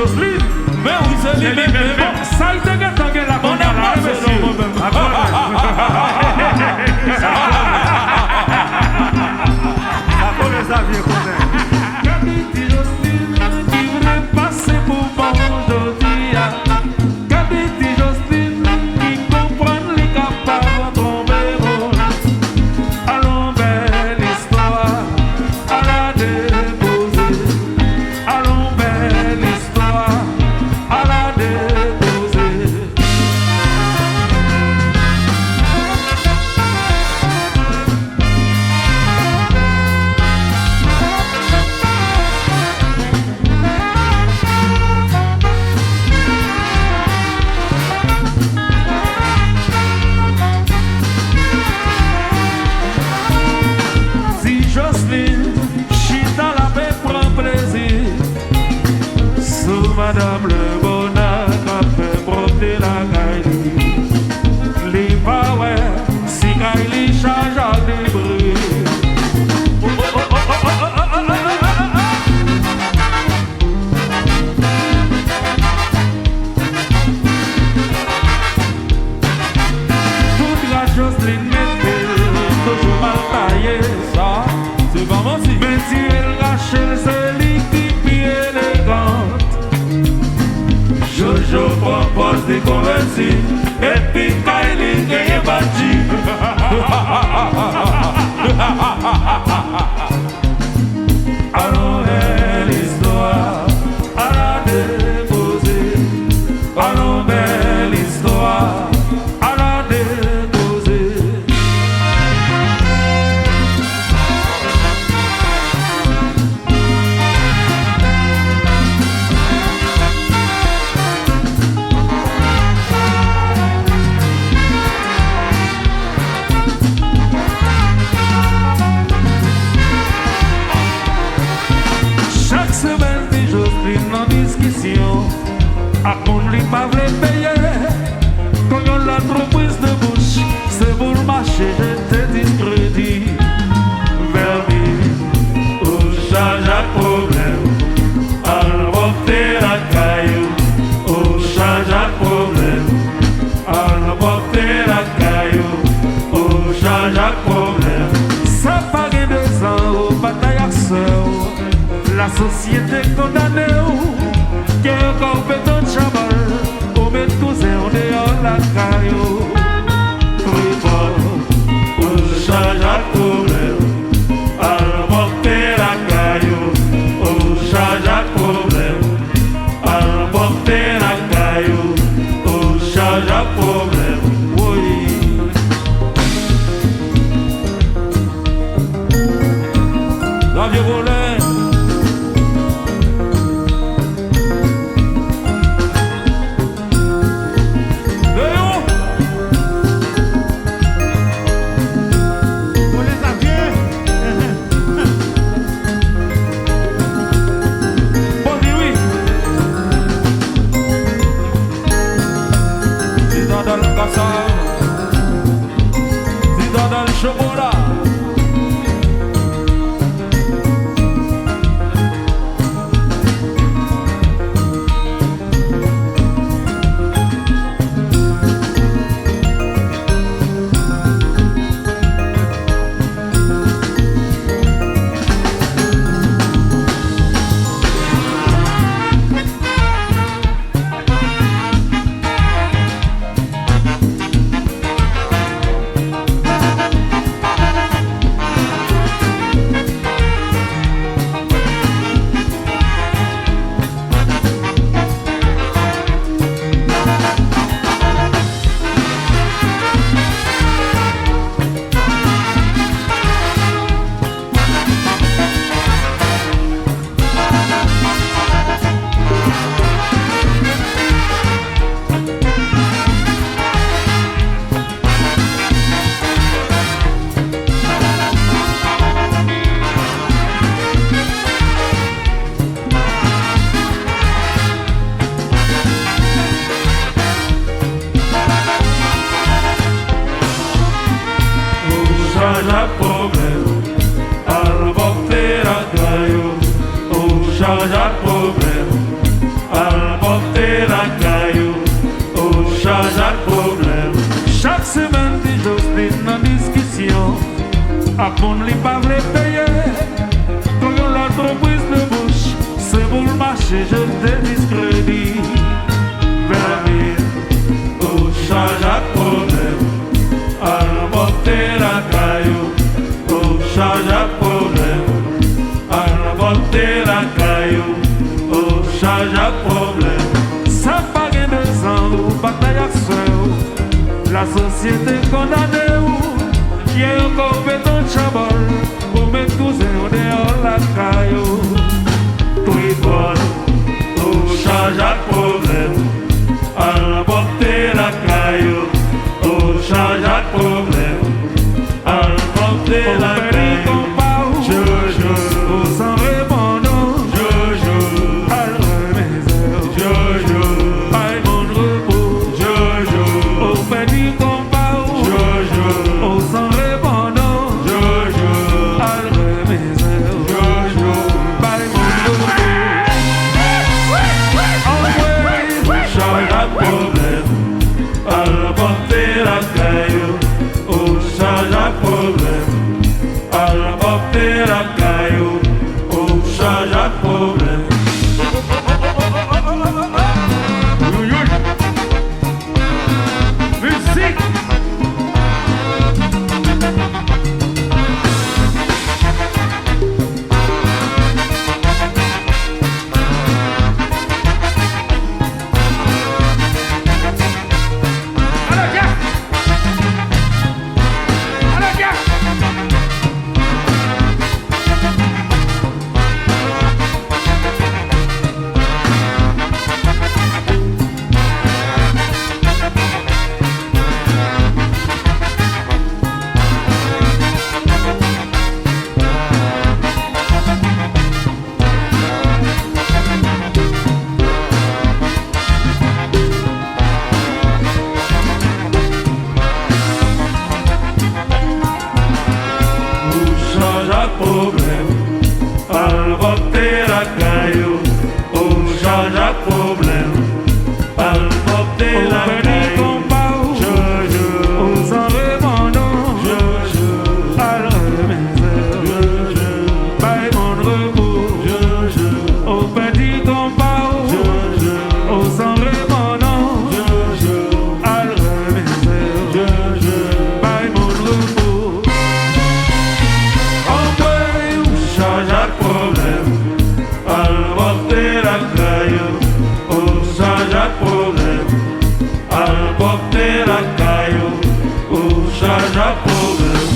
Jocelyne. Mais oui, c'est lui, mais bon. Ça, il te gâte la bonne à monsieur. Ça pour les avions qu'on est. Capitaine Jocelyne, qui voudrait passer pour bon aujourd'hui. Capitaine Jocelyne, qui comprend les capables de tomber. Allons, belle histoire, à la déposer. Allons, belle histoire, à la déposer. Si Jocelyne, chita la paix prend plaisir, sous Madame le bonheur a fait broter la caille. Les power, si caille charge à débris. Toute la Jocelyne mettait toujours mal taillée, ça. C'est pas moi si. Mais si elle rachète, c'est l'équipe élégante. Jojo propose des convertis, et puis Kylie qui est bâti. Allons, belle histoire, à la déposer. Allons, belle histoire, à la déposer. Chaque semaine, des Jocelyne en discussion. À qu'on lui pas voulu payer. Quand on l'a trop prise de bouche, c'est pour le marché, j'étais discrédit. Verbi, où change à problème. À porter la caillou, où change à problème. À porter la caillou, où change à problème. Ça paraît 2 ans au bataille à sœur. La société condamnée, qui est encore fait de chamal, au mettre cousin, on est en la caillou. Pour change à problème, à porter la caillou, au change à problème, à porter la caillou, au change à problème, oui. La vieux volée. Chocolat. Apon li pa vle peye, kon yon l'entreprise de bouche, c'est pour le marché, je te discrédit. Vermine, ou change à problème, à l'emporter la caillou, ou change à problème, à l'emporter la caillou, ou change à problème. Ça pas gain de sang, ou bataille à soi, la société condamnée ou. Y'a un compétent de chabol pour mes cousins au dehors la caillou. Tripol, ou change à problème, à l'emporter la caillou, ou change à problème, à l'emporter la caillou. Jojo, ou sans répondant, Jojo, à l'remiseur, Jojo, à mon repos, Jojo, au petit compas, Jojo, au sans la caillou, ou change à problème. Musique. Al voter la caillou, ou change à problème. Al voter la caillou, Jojo, ou sans répondant, Jojo, al remiseur, Jojo, by mon repos, Jojo, au petit compas, Jojo, au sans répondant, Jojo, al remiseur, Jojo, by mon repos. Change à problème, al porter la caillou, ou change à problème, al porter la caillou, ou change à problème.